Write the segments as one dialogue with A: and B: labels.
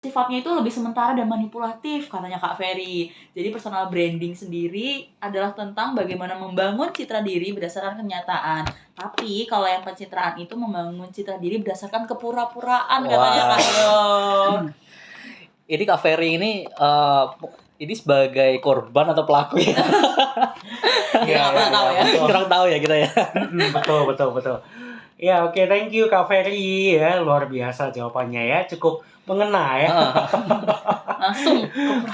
A: sifatnya itu lebih sementara dan manipulatif, katanya Kak Ferry. Jadi personal branding sendiri adalah tentang bagaimana membangun citra diri berdasarkan kenyataan. Tapi kalau yang pencitraan itu membangun citra diri berdasarkan kepura-puraan, katanya Kak Yo.
B: Ini Kak Ferry ini sebagai korban atau pelaku ya?
A: Nggak tahu ya.
B: Kurang tahu ya kita ya.
C: Betul. Ya, oke, thank you Kak Ferry ya, luar biasa jawabannya ya, cukup mengena ya.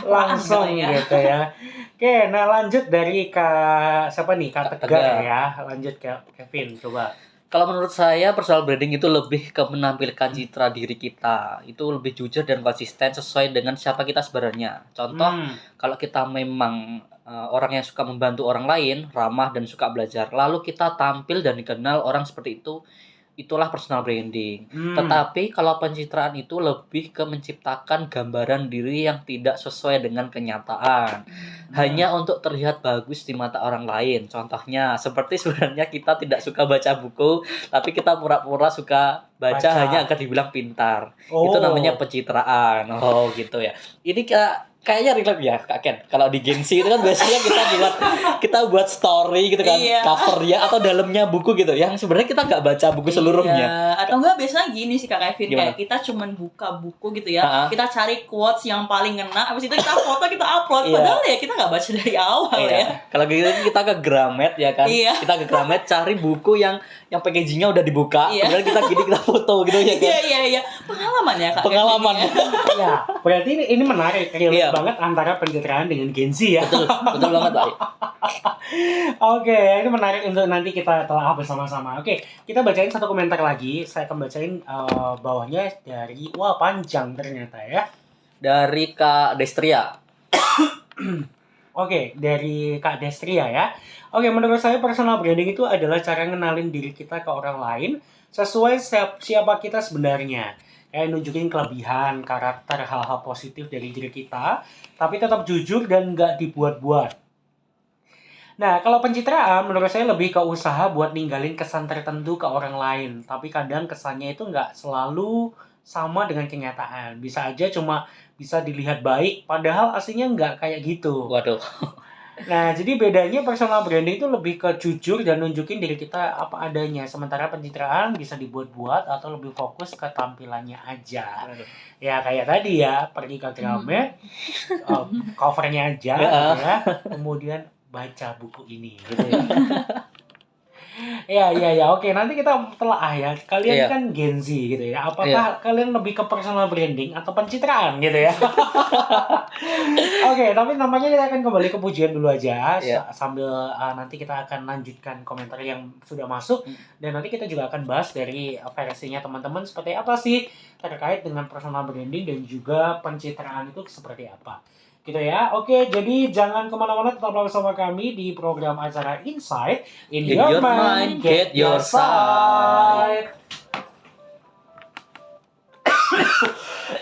C: Langsung gitu ya. Oke, nah lanjut dari Kak siapa nih? Kak Tegar ya. Lanjut ke Kevin, coba.
B: Kalau menurut saya personal branding itu lebih ke menampilkan citra diri kita. Itu lebih jujur dan konsisten sesuai dengan siapa kita sebenarnya. Contoh, kalau kita memang orang yang suka membantu orang lain, ramah dan suka belajar, lalu kita tampil dan dikenal orang seperti itu, itulah personal branding. Tetapi kalau pencitraan itu lebih ke menciptakan gambaran diri yang tidak sesuai dengan kenyataan. Hanya untuk terlihat bagus di mata orang lain. Contohnya, seperti sebenarnya kita tidak suka baca buku, tapi kita pura-pura suka baca hanya agar dibilang pintar. Itu namanya pencitraan. Oh, gitu ya. Ini kayaknya relate ya Kak Ken. Kalau di Gengsi itu kan biasanya kita buat story gitu kan, covernya atau dalamnya buku gitu, yang sebenarnya kita nggak baca buku seluruhnya.
A: Atau enggak biasanya gini sih Kak Kevin, kayak kita cuman buka buku gitu ya, kita cari quotes yang paling ngena, habis itu kita foto, kita upload. Padahal ya kita nggak baca dari awal ya.
B: Kalau gitu kita ke Gramet ya kan, kita ke Gramet cari buku yang packagingnya udah dibuka, kemudian kita foto gitu ya kan.
A: Iya. Pengalaman ya Kak.
B: Pengalaman.
C: Ya, berarti ini menarik, relate banget antara pencitraan dengan Gengsi ya.
B: Betul banget Pak.
C: Oke, ini menarik untuk nanti kita telah bersama-sama. Oke, kita bacain satu komentar lagi. Saya akan bacain bawahnya dari panjang ternyata ya.
B: Dari Kak Destria.
C: Oke, dari Kak Destria ya. Oke, menurut saya personal branding itu adalah cara ngenalin diri kita ke orang lain sesuai siapa kita sebenarnya. Kayak nunjukin kelebihan, karakter, hal-hal positif dari diri kita, tapi tetap jujur dan nggak dibuat-buat. Nah, kalau pencitraan menurut saya lebih ke usaha buat ninggalin kesan tertentu ke orang lain. Tapi kadang kesannya itu nggak selalu sama dengan kenyataan. Bisa aja cuma bisa dilihat baik, padahal aslinya nggak kayak gitu.
B: Waduh.
C: Nah, jadi bedanya personal branding itu lebih ke jujur dan nunjukin diri kita apa adanya. Sementara pencitraan bisa dibuat-buat atau lebih fokus ke tampilannya aja. Ya, kayak tadi ya, pergi ke Gramet, covernya aja gitu ya. Kemudian baca buku ini gitu ya. Ya. Oke, nanti kita telah ya. Kalian kan Gen Z gitu ya. Apakah kalian lebih ke personal branding atau pencitraan gitu ya? Oke, tapi namanya kita akan kembali ke pujian dulu aja sambil nanti kita akan lanjutkan komentar yang sudah masuk dan nanti kita juga akan bahas dari versinya teman-teman seperti apa sih terkait dengan personal branding dan juga pencitraan itu seperti apa. Gitu ya. Oke, jadi jangan kemana-mana, tetaplah bersama kami di program acara Insight in Your Mind, Get Your Side.